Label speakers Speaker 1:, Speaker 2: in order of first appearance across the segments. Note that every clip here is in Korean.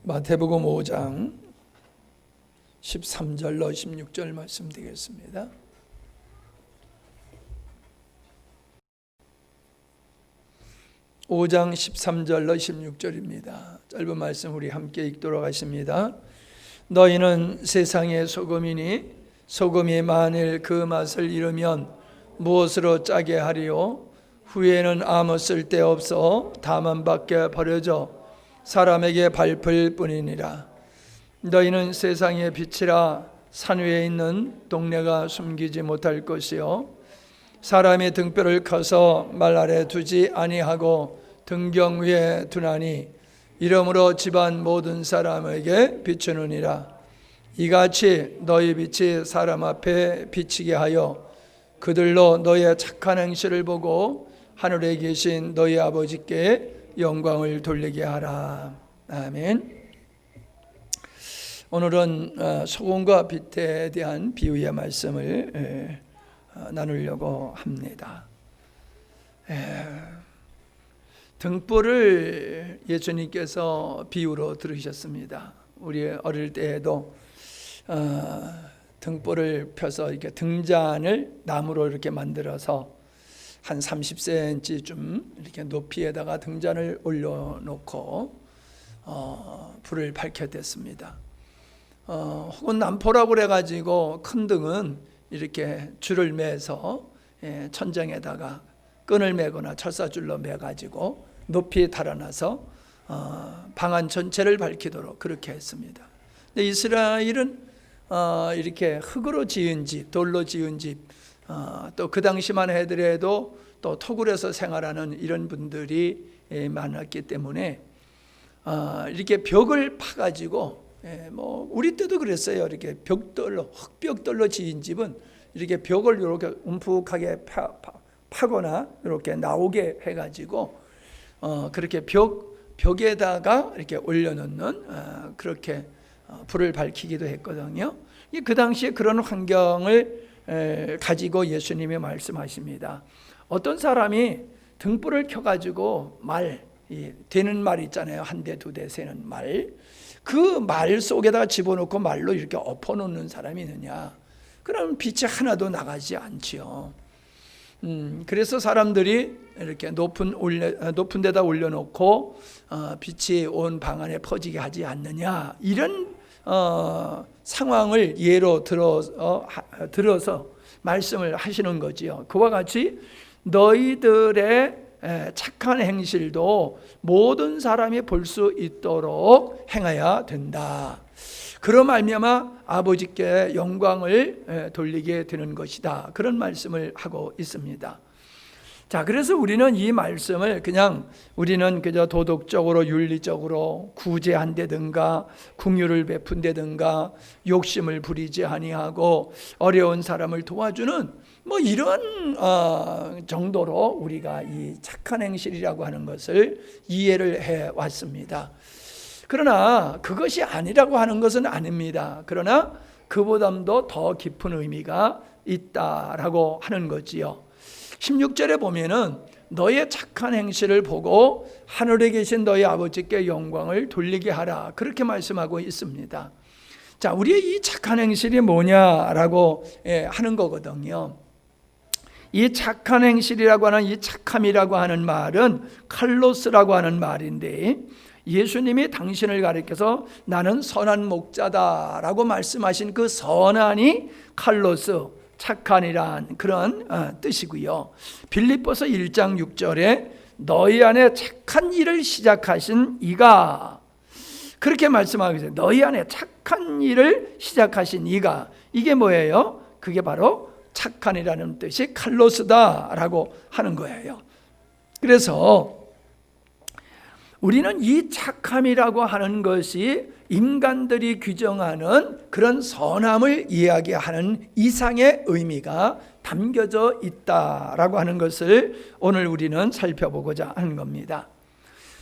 Speaker 1: 마태복음 5장 13절로 16절 말씀 되겠습니다. (5장 13절로 16절입니다) 짧은 말씀 우리 함께 읽도록 하십니다. 너희는 세상의 소금이니 소금이 만일 그 맛을 잃으면 무엇으로 짜게 하리요? 후에는 아무 쓸데없어 다만 밖에 버려져 사람에게 밟힐 뿐이니라. 너희는 세상의 빛이라. 산 위에 있는 동네가 숨기지 못할 것이요 사람이 등뼈를 커서 말 아래 두지 아니하고 등경 위에 두나니 이러므로 집안 모든 사람에게 비추느니라. 이같이 너희 빛이 사람 앞에 비치게 하여 그들로 너희의 착한 행실을 보고 하늘에 계신 너희 아버지께 영광을 돌리게 하라. 아멘. 오늘은 소금과 빛에 대한 비유의 말씀을 나누려고 합니다. 등불을 예수님께서 비유로 들으셨습니다. 우리 어릴 때에도 등불을 펴서 이렇게 등잔을 나무로 이렇게 만들어서 한 30cm쯤 이렇게 높이에다가 등잔을 올려놓고 불을 밝혔댔습니다. 혹은 남포라고 그래가지고 큰 등은 이렇게 줄을 매서 천장에다가 끈을 매거나 철사줄로 매가지고 높이 달아나서 방안 전체를 밝히도록 그렇게 했습니다. 근데 이스라엘은 이렇게 흙으로 지은 집, 돌로 지은 집, 또 그 당시만 해더라도 또 토굴에서 생활하는 이런 분들이 많았기 때문에 이렇게 벽을 파가지고 뭐 우리 때도 그랬어요. 이렇게 벽돌로 흙벽돌로 지은 집은 이렇게 벽을 이렇게 움푹하게 파거나 이렇게 나오게 해가지고 그렇게 벽에다가 이렇게 올려놓는 그렇게 불을 밝히기도 했거든요. 그 당시에 그런 환경을 가지고 예수님이 말씀하십니다. 어떤 사람이 등불을 켜가지고 되는 말 있잖아요. 한 대, 두 대 세는 말. 그 말 속에다가 집어넣고 말로 이렇게 엎어놓는 사람이 있느냐? 그럼 빛이 하나도 나가지 않지요. 그래서 사람들이 이렇게 높은 데다 올려놓고 빛이 온 방 안에 퍼지게 하지 않느냐? 이런 상황을 예로 들어서 말씀을 하시는 거지요. 그와 같이 너희들의 착한 행실도 모든 사람이 볼 수 있도록 행해야 된다. 그로 말미암아 아버지께 영광을 돌리게 되는 것이다. 그런 말씀을 하고 있습니다. 자, 그래서 우리는 이 말씀을 우리는 그저 도덕적으로 윤리적으로 구제한다든가 긍휼을 베푼다든가 욕심을 부리지 아니하고 어려운 사람을 도와주는 뭐 이런 정도로 우리가 이 착한 행실이라고 하는 것을 이해를 해 왔습니다. 그러나 그것이 아니라고 하는 것은 아닙니다. 그러나 그보다도 더 깊은 의미가 있다라고 하는 거지요. 16절에 보면은 너의 착한 행실을 보고 하늘에 계신 너희 아버지께 영광을 돌리게 하라. 그렇게 말씀하고 있습니다. 자, 우리의 이 착한 행실이 뭐냐라고 하는 거거든요. 이 착한 행실이라고 하는 이 착함이라고 하는 말은 칼로스라고 하는 말인데 예수님이 당신을 가리켜서 나는 선한 목자다라고 말씀하신 그 선한이 칼로스, 착한이란 그런 뜻이고요. 빌립보서 1장 6절에 너희 안에 착한 일을 시작하신 이가, 그렇게 말씀하고 있어요. 너희 안에 착한 일을 시작하신 이가, 이게 뭐예요? 그게 바로 착한이라는 뜻이 칼로스다라고 하는 거예요. 그래서 우리는 이 착함이라고 하는 것이 인간들이 규정하는 그런 선함을 이야기하는 이상의 의미가 담겨져 있다라고 하는 것을 오늘 우리는 살펴보고자 하는 겁니다.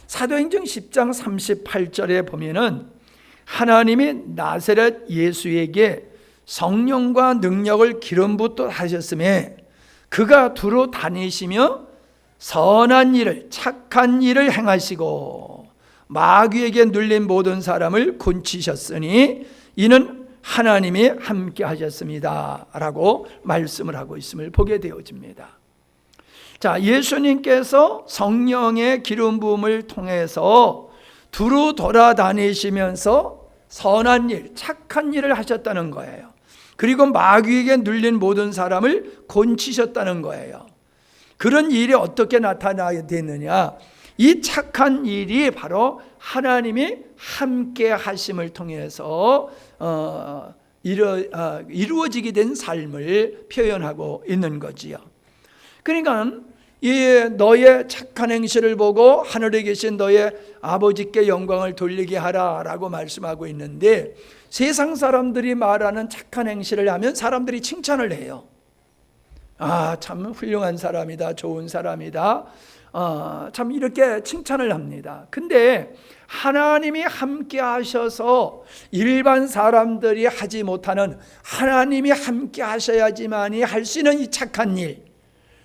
Speaker 1: 사도행전 10장 38절에 보면은 하나님이 나사렛 예수에게 성령과 능력을 기름 붓도록 하셨음에 그가 두루 다니시며 선한 일을, 착한 일을 행하시고 마귀에게 눌린 모든 사람을 곤치셨으니 이는 하나님이 함께 하셨습니다 라고 말씀을 하고 있음을 보게 되어집니다. 자, 예수님께서 성령의 기름 부음을 통해서 두루 돌아다니시면서 선한 일, 착한 일을 하셨다는 거예요. 그리고 마귀에게 눌린 모든 사람을 곤치셨다는 거예요. 그런 일이 어떻게 나타나야 되느냐? 이 착한 일이 바로 하나님이 함께 하심을 통해서 이루어지게 된 삶을 표현하고 있는 거지요. 그러니까 이 너의 착한 행실을 보고 하늘에 계신 너의 아버지께 영광을 돌리게 하라라고 말씀하고 있는데, 세상 사람들이 말하는 착한 행실을 하면 사람들이 칭찬을 해요. 아, 참 훌륭한 사람이다, 좋은 사람이다, 참 이렇게 칭찬을 합니다. 근데 하나님이 함께 하셔서 일반 사람들이 하지 못하는, 하나님이 함께 하셔야지만이 할 수 있는 이 착한 일,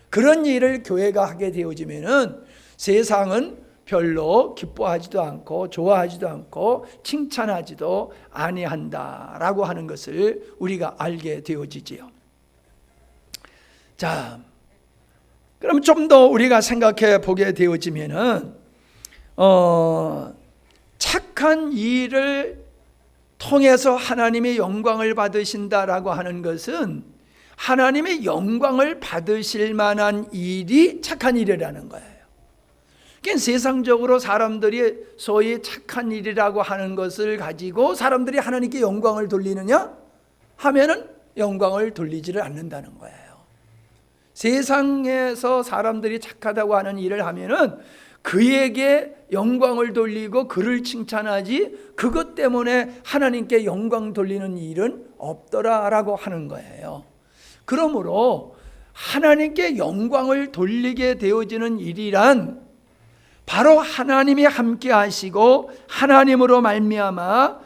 Speaker 1: 그런 일을 교회가 하게 되어지면은 세상은 별로 기뻐하지도 않고 좋아하지도 않고 칭찬하지도 아니한다라고 하는 것을 우리가 알게 되어지지요. 자, 그럼 좀 더 우리가 생각해 보게 되어지면은 착한 일을 통해서 하나님의 영광을 받으신다라고 하는 것은 하나님의 영광을 받으실 만한 일이 착한 일이라는 거예요. 그러니까 세상적으로 사람들이 소위 착한 일이라고 하는 것을 가지고 사람들이 하나님께 영광을 돌리느냐 하면은 영광을 돌리지를 않는다는 거예요. 세상에서 사람들이 착하다고 하는 일을 하면은 그에게 영광을 돌리고 그를 칭찬하지, 그것 때문에 하나님께 영광 돌리는 일은 없더라라고 하는 거예요. 그러므로 하나님께 영광을 돌리게 되어지는 일이란 바로 하나님이 함께 하시고 하나님으로 말미암아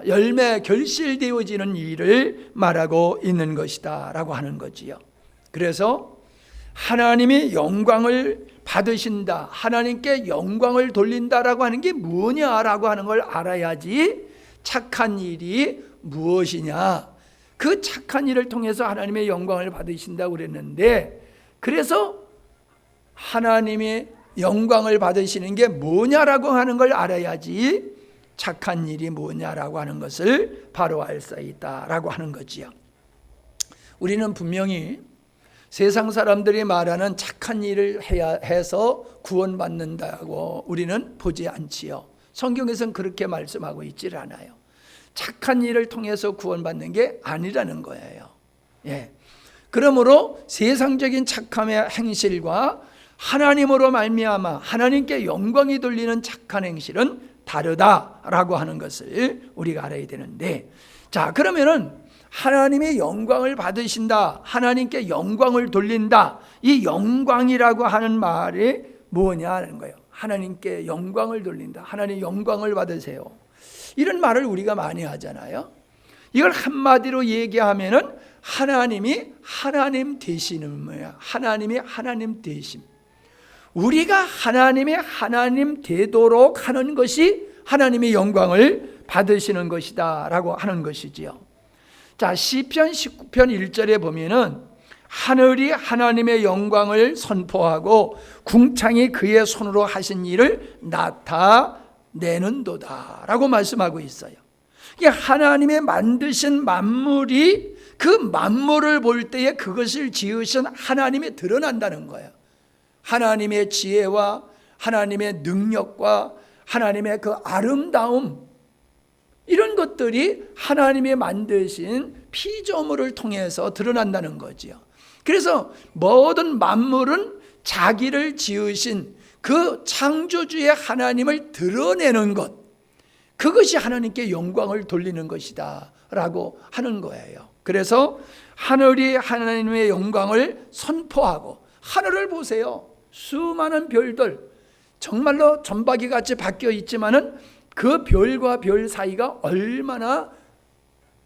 Speaker 1: 열매 결실되어지는 일을 말하고 있는 것이다 라고 하는 거지요. 그래서 하나님이 영광을 받으신다, 하나님께 영광을 돌린다라고 하는 게 뭐냐라고 하는 걸 알아야지 착한 일이 무엇이냐, 그 착한 일을 통해서 하나님의 영광을 받으신다고 그랬는데, 그래서 하나님의 영광을 받으시는 게 뭐냐라고 하는 걸 알아야지 착한 일이 뭐냐라고 하는 것을 바로 알 수 있다라고 하는 거지요. 우리는 분명히 세상 사람들이 말하는 착한 일을 해서 구원받는다고 우리는 보지 않지요. 성경에서는 그렇게 말씀하고 있질 않아요. 착한 일을 통해서 구원받는 게 아니라는 거예요. 예. 그러므로 세상적인 착함의 행실과 하나님으로 말미암아 하나님께 영광이 돌리는 착한 행실은 다르다라고 하는 것을 우리가 알아야 되는데, 자, 그러면은 하나님의 영광을 받으신다, 하나님께 영광을 돌린다, 이 영광이라고 하는 말이 뭐냐는 거예요. 하나님께 영광을 돌린다, 하나님 영광을 받으세요, 이런 말을 우리가 많이 하잖아요. 이걸 한마디로 얘기하면은 하나님이 하나님 되시는 거야. 하나님이 하나님 되심. 우리가 하나님의 하나님 되도록 하는 것이 하나님의 영광을 받으시는 것이다 라고 하는 것이지요. 자, 시편 19편 1절에 보면은 하늘이 하나님의 영광을 선포하고 궁창이 그의 손으로 하신 일을 나타내는도다 라고 말씀하고 있어요. 이게 하나님의 만드신 만물이 그 만물을 볼 때에 그것을 지으신 하나님이 드러난다는 거예요. 하나님의 지혜와 하나님의 능력과 하나님의 그 아름다움, 이런 것들이 하나님이 만드신 피조물을 통해서 드러난다는 거지요. 그래서 모든 만물은 자기를 지으신 그 창조주의 하나님을 드러내는 것, 그것이 하나님께 영광을 돌리는 것이다 라고 하는 거예요. 그래서 하늘이 하나님의 영광을 선포하고, 하늘을 보세요. 수많은 별들, 정말로 점박이 같이 바뀌어 있지만은 그 별과 별 사이가 얼마나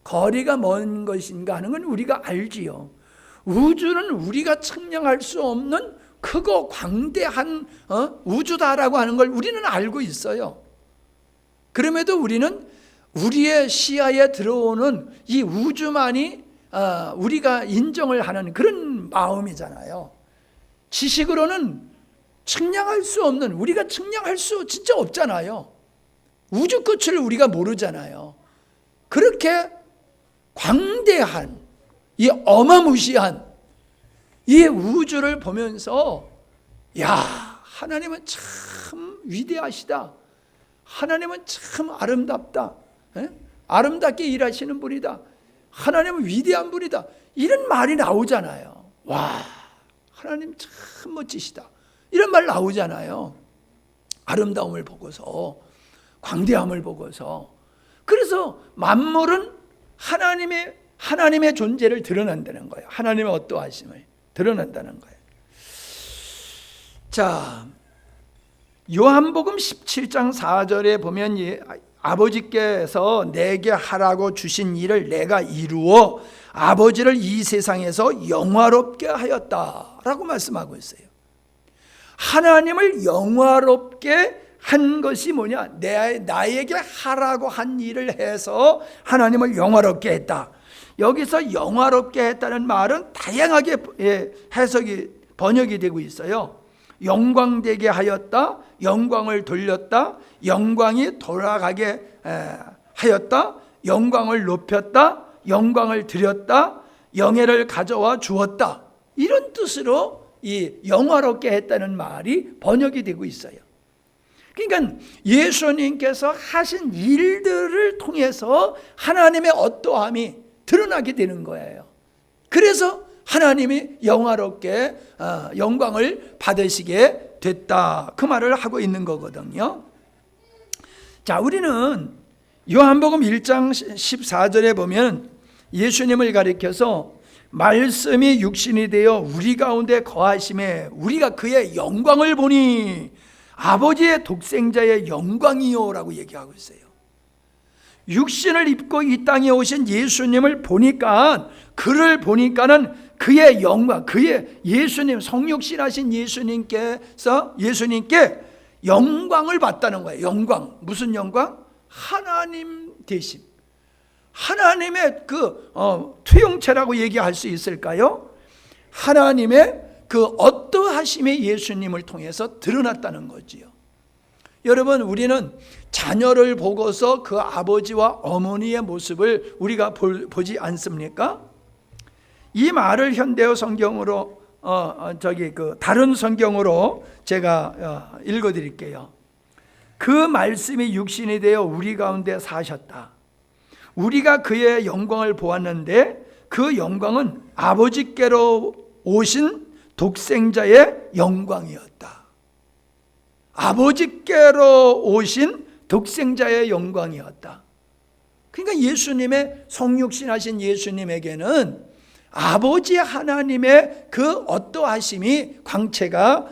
Speaker 1: 거리가 먼 것인가 하는 건 우리가 알지요. 우주는 우리가 측량할 수 없는 크고 광대한 우주다라고 하는 걸 우리는 알고 있어요. 그럼에도 우리는 우리의 시야에 들어오는 이 우주만이 우리가 인정을 하는 그런 마음이잖아요. 지식으로는 측량할 수 없는, 우리가 측량할 수 진짜 없잖아요. 우주 끝을 우리가 모르잖아요. 그렇게 광대한 이 어마무시한 이 우주를 보면서 야, 하나님은 참 위대하시다. 하나님은 참 아름답다. 아름답게 일하시는 분이다. 하나님은 위대한 분이다. 이런 말이 나오잖아요. 와, 하나님 참 멋지시다. 이런 말 나오잖아요. 아름다움을 보고서, 광대함을 보고서. 그래서 만물은 하나님의 존재를 드러낸다는 거예요. 하나님의 어떠하심을 드러낸다는 거예요. 자, 요한복음 17장 4절에 보면 아버지께서 내게 하라고 주신 일을 내가 이루어 아버지를 이 세상에서 영화롭게 하였다라고 말씀하고 있어요. 하나님을 영화롭게 한 것이 뭐냐? 나에게 하라고 한 일을 해서 하나님을 영화롭게 했다. 여기서 영화롭게 했다는 말은 다양하게 번역이 되고 있어요. 영광되게 하였다, 영광을 돌렸다, 영광이 돌아가게 하였다, 영광을 높였다, 영광을 드렸다, 영예를 가져와 주었다. 이런 뜻으로 이 영화롭게 했다는 말이 번역이 되고 있어요. 그러니까 예수님께서 하신 일들을 통해서 하나님의 어떠함이 드러나게 되는 거예요. 그래서 하나님이 영화롭게 영광을 받으시게 됐다. 그 말을 하고 있는 거거든요. 자, 우리는 요한복음 1장 14절에 보면 예수님을 가리켜서 말씀이 육신이 되어 우리 가운데 거하심에 우리가 그의 영광을 보니 아버지의 독생자의 영광이요라고 얘기하고 있어요. 육신을 입고 이 땅에 오신 예수님을 보니까, 그를 보니까는 그의 영광, 그의 예수님, 성육신하신 예수님께 영광을 받다는 거예요. 영광. 무슨 영광? 하나님 되심. 하나님의 그 투영체라고 얘기할 수 있을까요? 하나님의 그 어떠하심이 예수님을 통해서 드러났다는 거지요. 여러분, 우리는 자녀를 보고서 그 아버지와 어머니의 모습을 우리가 보지 않습니까? 이 말을 현대어 성경으로 다른 성경으로 제가 읽어드릴게요. 그 말씀이 육신이 되어 우리 가운데 사셨다. 우리가 그의 영광을 보았는데 그 영광은 아버지께로 오신 독생자의 영광이었다. 아버지께로 오신 독생자의 영광이었다. 그러니까 예수님의 성육신하신 예수님에게는 아버지 하나님의 그 어떠하심이 광채가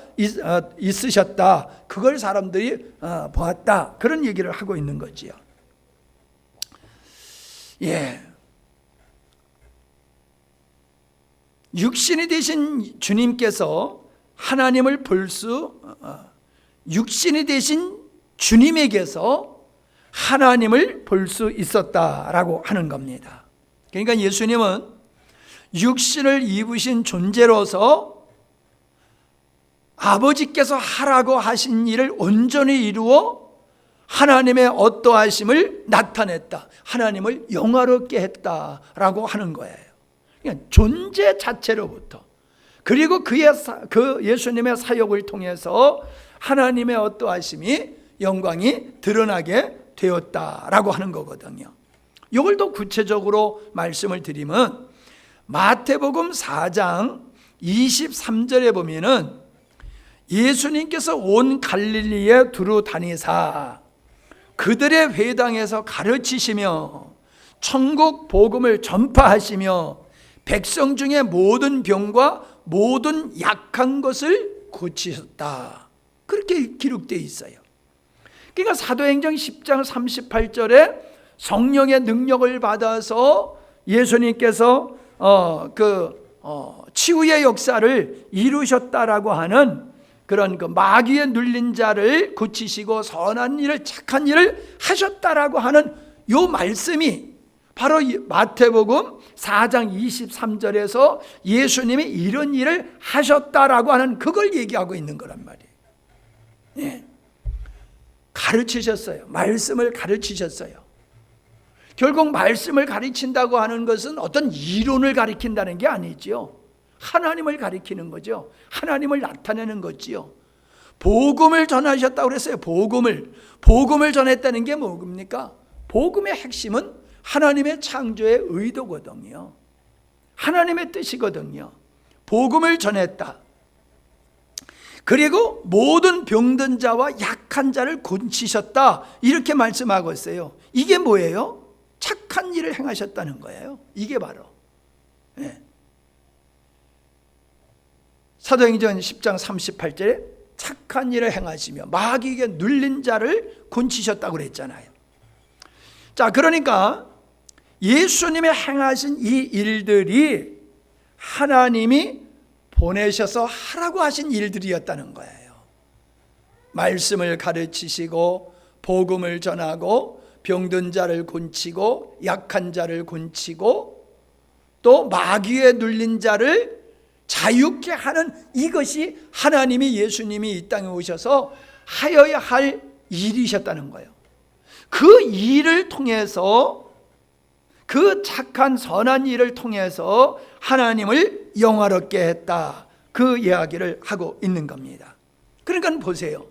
Speaker 1: 있으셨다. 그걸 사람들이 보았다. 그런 얘기를 하고 있는 거지요. 예. 육신이 되신 주님께서 하나님을 육신이 되신 주님에게서 하나님을 볼 수 있었다라고 하는 겁니다. 그러니까 예수님은 육신을 입으신 존재로서 아버지께서 하라고 하신 일을 온전히 이루어 하나님의 어떠하심을 나타냈다. 하나님을 영화롭게 했다라고 하는 거예요. 그러니까 존재 자체로부터, 그리고 그 예수님의 사역을 통해서 하나님의 어떠하심이 영광이 드러나게 되었다라고 하는 거거든요. 이걸 더 구체적으로 말씀을 드리면 마태복음 4장 23절에 보면은 예수님께서 온 갈릴리에 두루 다니사 그들의 회당에서 가르치시며 천국 복음을 전파하시며 백성 중에 모든 병과 모든 약한 것을 고치셨다. 그렇게 기록되어 있어요. 그러니까 사도행전 10장 38절에 성령의 능력을 받아서 예수님께서 치유의 역사를 이루셨다라고 하는 그런 그 마귀에 눌린 자를 고치시고 선한 일을, 착한 일을 하셨다라고 하는 요 말씀이 바로 마태복음 4장 23절에서 예수님이 이런 일을 하셨다라고 하는 그걸 얘기하고 있는 거란 말이에요. 예. 가르치셨어요. 말씀을 가르치셨어요. 결국 말씀을 가르친다고 하는 것은 어떤 이론을 가르친다는 게 아니지요. 하나님을 가르치는 거죠. 하나님을 나타내는 거지요. 복음을 전하셨다고 그랬어요. 복음을 전했다는 게 뭡니까? 복음의 핵심은 하나님의 창조의 의도거든요. 하나님의 뜻이거든요. 복음을 전했다. 그리고 모든 병든 자와 약한 자를 고치셨다. 이렇게 말씀하고 있어요. 이게 뭐예요? 착한 일을 행하셨다는 거예요. 이게 바로 사도행전 10장 38절에 착한 일을 행하시며 마귀에게 눌린 자를 고치셨다고 그랬잖아요. 자, 그러니까 예수님이 행하신 이 일들이 하나님이 보내셔서 하라고 하신 일들이었다는 거예요. 말씀을 가르치시고 복음을 전하고 병든 자를 고치고 약한 자를 고치고 또 마귀에 눌린 자를 자유케 하는, 이것이 하나님이, 예수님이 이 땅에 오셔서 하여야 할 일이셨다는 거예요. 그 일을 통해서, 그 착한 선한 일을 통해서 하나님을 영화롭게 했다, 그 이야기를 하고 있는 겁니다. 그러니까 보세요.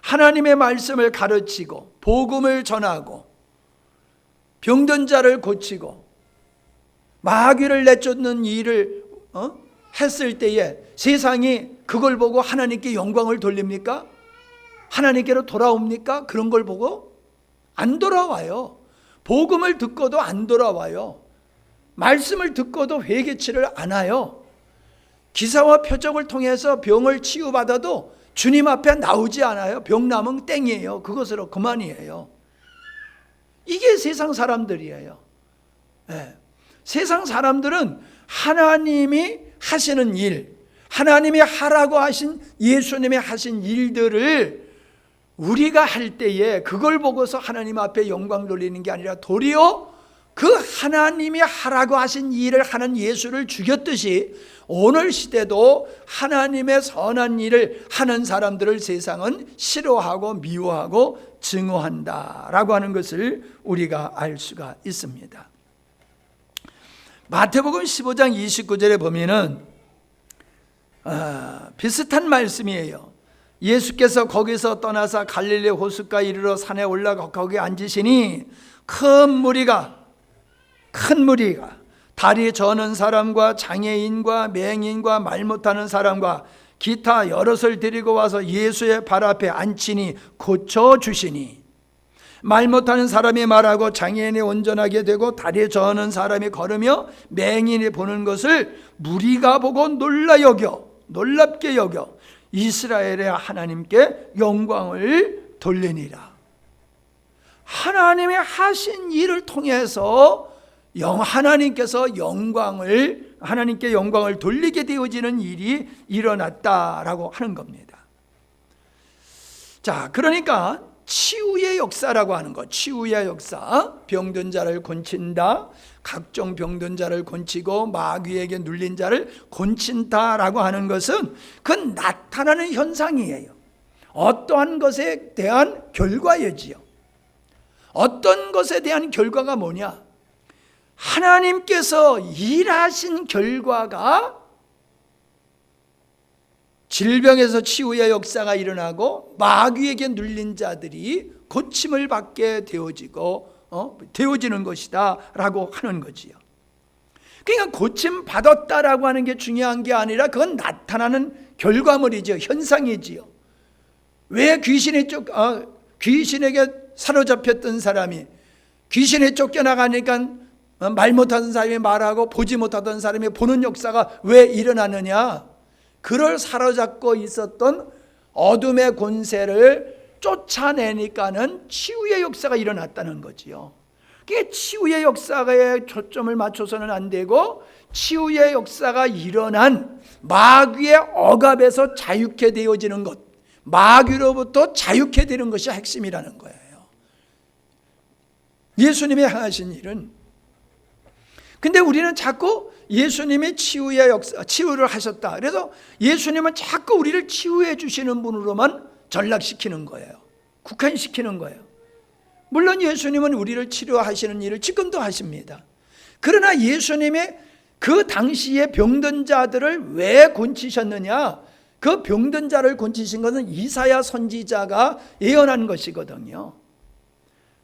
Speaker 1: 하나님의 말씀을 가르치고 복음을 전하고 병든 자를 고치고 마귀를 내쫓는 일을 했을 때에 세상이 그걸 보고 하나님께 영광을 돌립니까? 하나님께로 돌아옵니까? 그런 걸 보고 안 돌아와요. 복음을 듣고도 안 돌아와요. 말씀을 듣고도 회개치를 않아요. 기사와 표적을 통해서 병을 치유받아도 주님 앞에 나오지 않아요. 병 나면 땡이에요. 그것으로 그만이에요. 이게 세상 사람들이에요. 네. 세상 사람들은 하나님이 하시는 일, 하나님이 하라고 하신, 예수님이 하신 일들을 우리가 할 때에 그걸 보고서 하나님 앞에 영광 돌리는 게 아니라 도리어 그 하나님이 하라고 하신 일을 하는 예수를 죽였듯이 오늘 시대도 하나님의 선한 일을 하는 사람들을 세상은 싫어하고 미워하고 증오한다라고 하는 것을 우리가 알 수가 있습니다. 마태복음 15장 29절에 보면은 비슷한 말씀이에요. 예수께서 거기서 떠나서 갈릴리 호숫가에 이르러 산에 올라가 거기 앉으시니 큰 무리가 다리 저는 사람과 장애인과 맹인과 말 못하는 사람과 기타 여럿을 데리고 와서 예수의 발 앞에 앉히니 고쳐주시니, 말 못하는 사람이 말하고 장애인이 온전하게 되고 다리 저는 사람이 걸으며 맹인이 보는 것을 무리가 보고 놀랍게 여겨 이스라엘의 하나님께 영광을 돌리니라. 하나님이 하신 일을 통해서 하나님께서 하나님께 영광을 돌리게 되어지는 일이 일어났다라고 하는 겁니다. 자, 그러니까 치유의 역사라고 하는 것, 치유의 역사, 병든 자를 고친다, 각종 병든 자를 고치고 마귀에게 눌린 자를 고친다라고 하는 것은 그 나타나는 현상이에요. 어떠한 것에 대한 결과이지요. 어떤 것에 대한 결과가 뭐냐? 하나님께서 일하신 결과가 질병에서 치유의 역사가 일어나고 마귀에게 눌린 자들이 고침을 받게 되어지는 것이다 라고 하는 거지요. 그러니까 고침 받았다라고 하는 게 중요한 게 아니라 그건 나타나는 결과물이죠. 현상이지요. 왜 귀신에게 사로잡혔던 사람이 귀신에 쫓겨나가니까 말 못하던 사람이 말하고 보지 못하던 사람이 보는 역사가 왜 일어나느냐? 그를 사로잡고 있었던 어둠의 권세를 쫓아내니까는 치유의 역사가 일어났다는 거지요. 그게 치유의 역사에 초점을 맞춰서는 안 되고, 치유의 역사가 일어난 마귀의 억압에서 자유케 되어지는 것, 마귀로부터 자유케 되는 것이 핵심이라는 거예요. 예수님이 행하신 일은. 근데 우리는 자꾸 예수님이 치유의 역사, 치유를 하셨다, 그래서 예수님은 자꾸 우리를 치유해 주시는 분으로만 전락시키는 거예요. 국한시키는 거예요. 물론 예수님은 우리를 치료하시는 일을 지금도 하십니다. 그러나 예수님이 그 당시에 병든 자들을 왜 고치셨느냐? 그 병든 자를 고치신 것은 이사야 선지자가 예언한 것이거든요.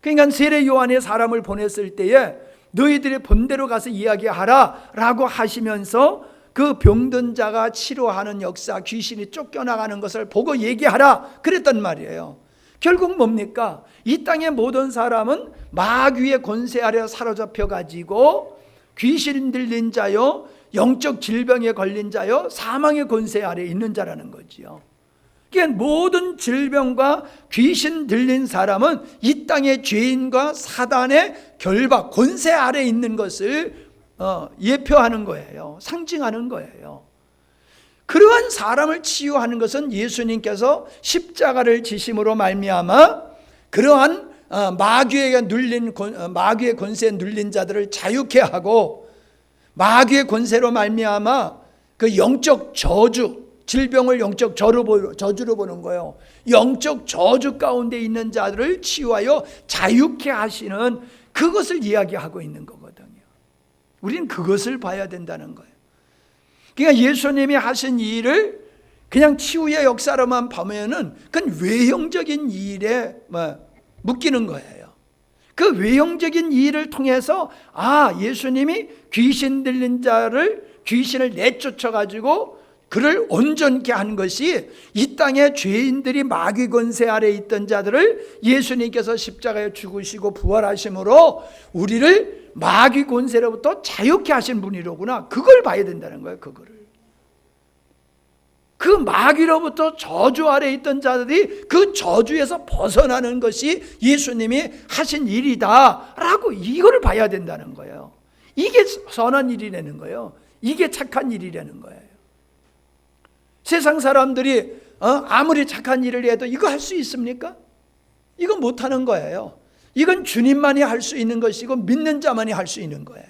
Speaker 1: 그러니까 세례 요한이 사람을 보냈을 때에 너희들이 본대로 가서 이야기하라 라고 하시면서 그 병든 자가 치료하는 역사, 귀신이 쫓겨나가는 것을 보고 얘기하라 그랬단 말이에요. 결국 뭡니까? 이 땅의 모든 사람은 마귀의 권세 아래 사로잡혀 가지고 귀신 들린 자요, 영적 질병에 걸린 자요, 사망의 권세 아래 있는 자라는 거지요. 그러니까 모든 질병과 귀신 들린 사람은 이 땅의 죄인과 사단의 결박, 권세 아래 있는 것을 예표하는 거예요. 상징하는 거예요. 그러한 사람을 치유하는 것은 예수님께서 십자가를 지심으로 말미암아 그러한 마귀의 권세에 눌린 자들을 자유케 하고, 마귀의 권세로 말미암아 그 영적 저주, 질병을 영적 저주로 보는 거예요. 영적 저주 가운데 있는 자들을 치유하여 자유케 하시는 그것을 이야기하고 있는 거거든요. 우리는 그것을 봐야 된다는 거예요. 그러니까 예수님이 하신 일을 그냥 치유의 역사로만 보면은 그건 외형적인 일에 묶이는 거예요. 그 외형적인 일을 통해서 예수님이 귀신 들린 자를, 귀신을 내쫓아 가지고 그를 온전케 한 것이, 이 땅의 죄인들이 마귀 권세 아래 있던 자들을 예수님께서 십자가에 죽으시고 부활하심으로 우리를 마귀 권세로부터 자유케 하신 분이로구나. 그걸 봐야 된다는 거예요. 그 마귀로부터 저주 아래 있던 자들이 그 저주에서 벗어나는 것이 예수님이 하신 일이다 라고 이거를 봐야 된다는 거예요. 이게 선한 일이라는 거예요. 이게 착한 일이라는 거예요. 세상 사람들이 아무리 착한 일을 해도 이거 할 수 있습니까? 이건 못하는 거예요. 이건 주님만이 할 수 있는 것이고 믿는 자만이 할 수 있는 거예요.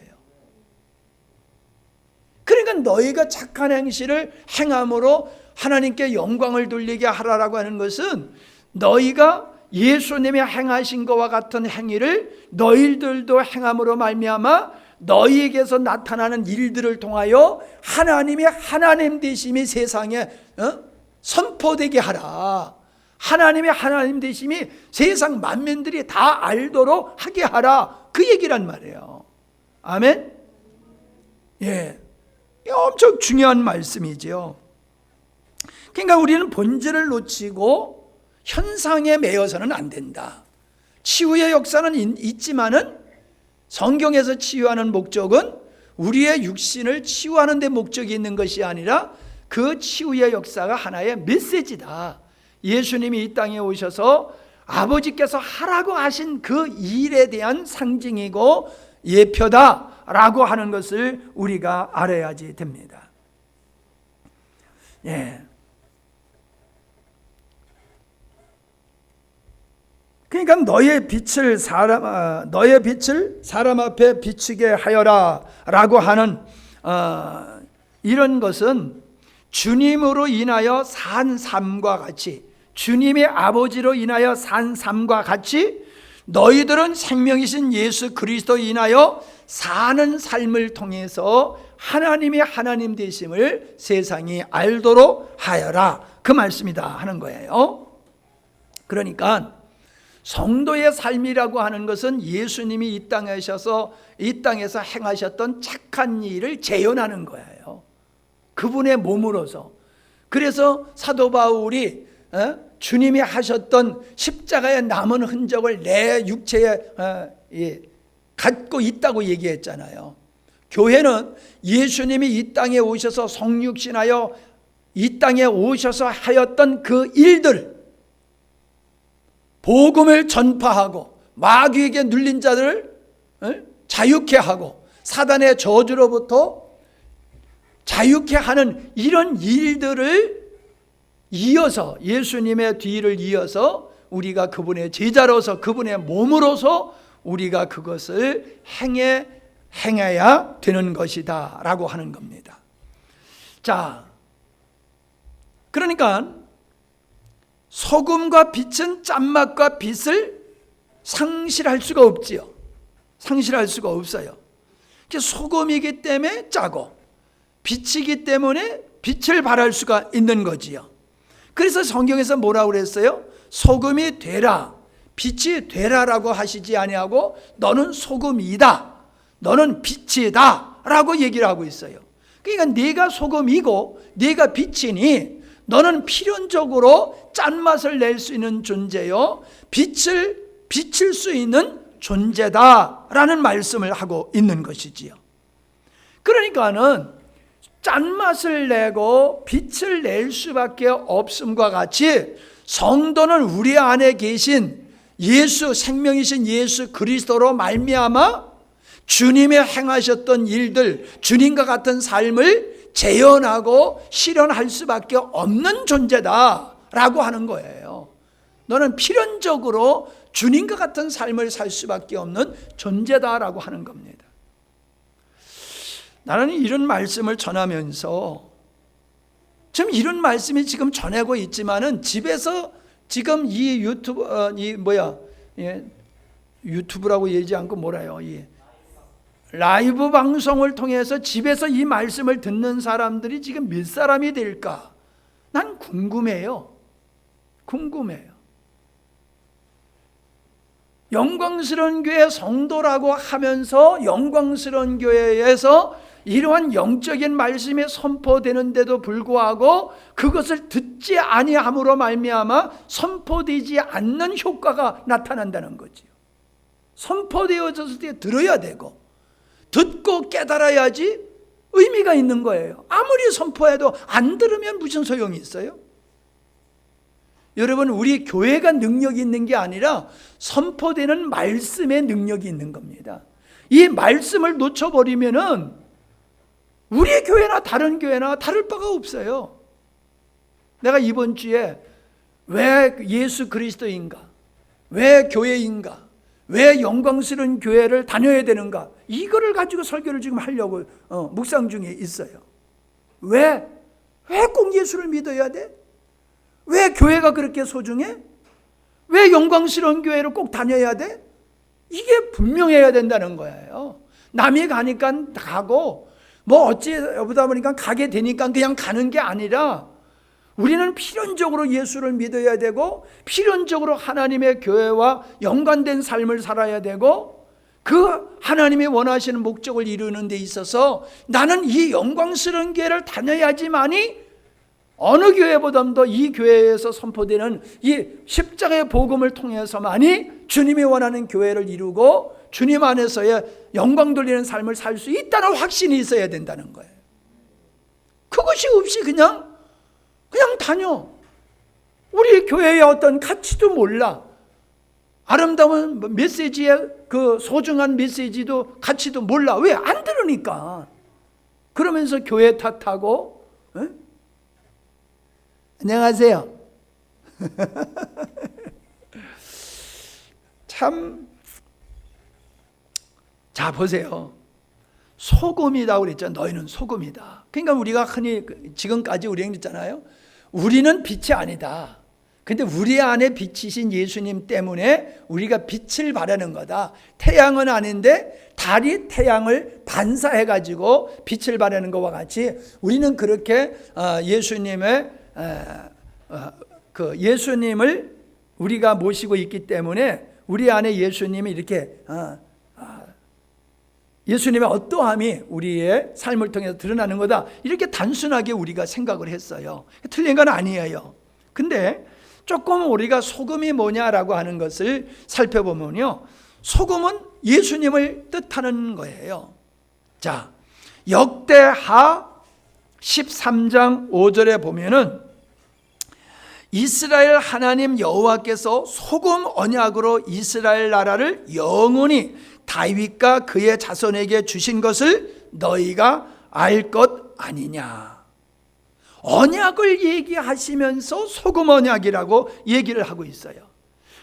Speaker 1: 그러니까 너희가 착한 행실을 행함으로 하나님께 영광을 돌리게 하라라고 하는 것은, 너희가 예수님이 행하신 것과 같은 행위를 너희들도 행함으로 말미암아 너희에게서 나타나는 일들을 통하여 하나님의 하나님 되심이 세상에 선포되게 하라. 하나님의 하나님 되심이 세상 만민들이 다 알도록 하게 하라. 그 얘기란 말이에요. 아멘? 예. 엄청 중요한 말씀이죠. 그러니까 우리는 본질을 놓치고 현상에 매여서는 안 된다. 치유의 역사는 있지만은 성경에서 치유하는 목적은 우리의 육신을 치유하는 데 목적이 있는 것이 아니라 그 치유의 역사가 하나의 메시지다. 예수님이 이 땅에 오셔서 아버지께서 하라고 하신 그 일에 대한 상징이고 예표다라고 하는 것을 우리가 알아야지 됩니다. 예. 그러니까 너의 빛을 사람 앞에 비추게 하여라라고 하는 이런 것은 주님으로 인하여 산 삶과 같이, 주님의 아버지로 인하여 산 삶과 같이 너희들은 생명이신 예수 그리스도 인하여 사는 삶을 통해서 하나님의 하나님 되심을 세상이 알도록 하여라, 그 말씀이다 하는 거예요. 그러니까 성도의 삶이라고 하는 것은 예수님이 이 땅에 오셔서 이 땅에서 행하셨던 착한 일을 재현하는 거예요. 그분의 몸으로서. 그래서 사도 바울이 주님이 하셨던 십자가의 남은 흔적을 내 육체에 갖고 있다고 얘기했잖아요. 교회는 예수님이 이 땅에 오셔서 성육신하여 이 땅에 오셔서 하였던 그 일들, 복음을 전파하고 마귀에게 눌린 자들을 자유케 하고 사단의 저주로부터 자유케 하는 이런 일들을 이어서, 예수님의 뒤를 이어서 우리가 그분의 제자로서, 그분의 몸으로서 우리가 그것을 행해야 되는 것이다 라고 하는 겁니다. 자, 그러니까 소금과 빛은 짠맛과 빛을 상실할 수가 없지요. 상실할 수가 없어요. 소금이기 때문에 짜고 빛이기 때문에 빛을 발할 수가 있는 거지요. 그래서 성경에서 뭐라고 그랬어요? 소금이 되라, 빛이 되라라고 하시지 아니하고 너는 소금이다, 너는 빛이다 라고 얘기를 하고 있어요. 그러니까 네가 소금이고 네가 빛이니 너는 필연적으로 짠맛을 낼 수 있는 존재요, 빛을 비칠 수 있는 존재다라는 말씀을 하고 있는 것이지요. 그러니까는 짠맛을 내고 빛을 낼 수밖에 없음과 같이 성도는 우리 안에 계신 예수, 생명이신 예수 그리스도로 말미암아 주님의 행하셨던 일들, 주님과 같은 삶을 재현하고 실현할 수밖에 없는 존재다라고 하는 거예요. 너는 필연적으로 주님과 같은 삶을 살 수밖에 없는 존재다라고 하는 겁니다. 나는 이런 말씀을 전하면서 지금 이런 말씀이 지금 전하고 있지만은 집에서 지금 이 유튜브라고 얘기하지 않고 뭐라요? 이 라이브 방송을 통해서 집에서 이 말씀을 듣는 사람들이 지금 몇 사람이 될까? 난 궁금해요. 영광스러운 교회 성도라고 하면서 영광스러운 교회에서 이러한 영적인 말씀이 선포되는데도 불구하고 그것을 듣지 아니함으로 말미암아 선포되지 않는 효과가 나타난다는 거지요. 선포되어졌을 때 들어야 되고 듣고 깨달아야지 의미가 있는 거예요. 아무리 선포해도 안 들으면 무슨 소용이 있어요? 여러분, 우리 교회가 능력이 있는 게 아니라 선포되는 말씀의 능력이 있는 겁니다. 이 말씀을 놓쳐버리면은 우리 교회나 다른 교회나 다를 바가 없어요. 내가 이번 주에 왜 예수 그리스도인가? 왜 교회인가? 왜 영광스러운 교회를 다녀야 되는가? 이거를 가지고 설교를 지금 하려고 묵상 중에 있어요. 왜 꼭 예수를 믿어야 돼? 왜 교회가 그렇게 소중해? 왜 영광스러운 교회를 꼭 다녀야 돼? 이게 분명해야 된다는 거예요. 남이 가니까 가고 뭐 어찌보다 보니까 가게 되니까 그냥 가는 게 아니라 우리는 필연적으로 예수를 믿어야 되고 필연적으로 하나님의 교회와 연관된 삶을 살아야 되고 그 하나님이 원하시는 목적을 이루는 데 있어서 나는 이 영광스러운 교회를 다녀야지만이 어느 교회보다도 이 교회에서 선포되는 이 십자가의 복음을 통해서만이 주님이 원하는 교회를 이루고 주님 안에서의 영광 돌리는 삶을 살 수 있다는 확신이 있어야 된다는 거예요. 그것이 없이 그냥 다녀. 우리 교회의 어떤 가치도 몰라. 아름다운 메시지의 그 소중한 메시지도 가치도 몰라. 왜? 안 들으니까. 그러면서 교회 탓하고 안녕하세요. 참, 자 보세요. 소금이다 그랬죠. 너희는 소금이다. 그러니까 우리가 흔히 지금까지 우리 얘기했잖아요. 우리는 빛이 아니다. 근데 우리 안에 빛이신 예수님 때문에 우리가 빛을 발하는 거다. 태양은 아닌데 달이 태양을 반사해가지고 빛을 발하는 것과 같이 우리는 그렇게 예수님을 우리가 모시고 있기 때문에 우리 안에 예수님이 이렇게 예수님의 어떠함이 우리의 삶을 통해서 드러나는 거다. 이렇게 단순하게 우리가 생각을 했어요. 틀린 건 아니에요. 근데 조금 우리가 소금이 뭐냐라고 하는 것을 살펴보면요. 소금은 예수님을 뜻하는 거예요. 자, 역대하 13장 5절에 보면은 이스라엘 하나님 여호와께서 소금 언약으로 이스라엘 나라를 영원히 다윗과 그의 자손에게 주신 것을 너희가 알 것 아니냐. 언약을 얘기하시면서 소금 언약이라고 얘기를 하고 있어요.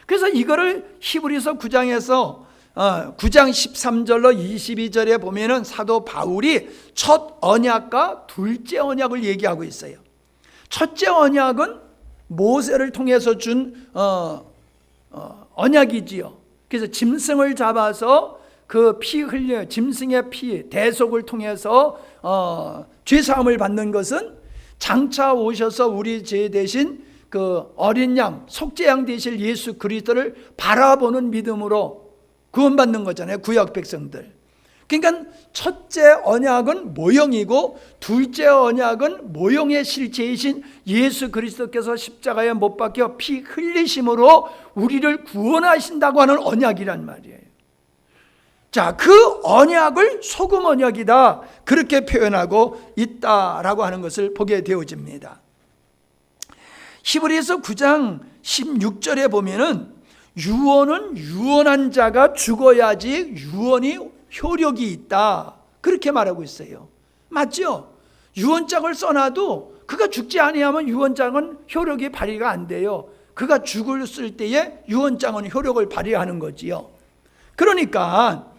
Speaker 1: 그래서 이거를 히브리서 9장에서 9장 13절로 22절에 보면은 사도 바울이 첫 언약과 둘째 언약을 얘기하고 있어요. 첫째 언약은 모세를 통해서 준 언약이지요. 그래서 짐승을 잡아서 그 피 흘려 짐승의 피 대속을 통해서 죄사함을 받는 것은 장차 오셔서 우리 죄 대신 그 어린 양 속죄양 되실 예수 그리스도를 바라보는 믿음으로 구원받는 거잖아요. 구약 백성들. 그러니까 첫째 언약은 모형이고 둘째 언약은 모형의 실체이신 예수 그리스도께서 십자가에 못 박혀 피 흘리심으로 우리를 구원하신다고 하는 언약이란 말이에요. 자, 그 언약을 소금 언약이다 그렇게 표현하고 있다라고 하는 것을 보게 되어집니다. 히브리서 9장 16절에 보면은 유언은 유언한 자가 죽어야지 유언이 효력이 있다 그렇게 말하고 있어요. 맞죠? 유언장을 써놔도 그가 죽지 아니하면 유언장은 효력이 발휘가 안 돼요. 그가 죽을 때에 유언장은 효력을 발휘하는 거지요. 그러니까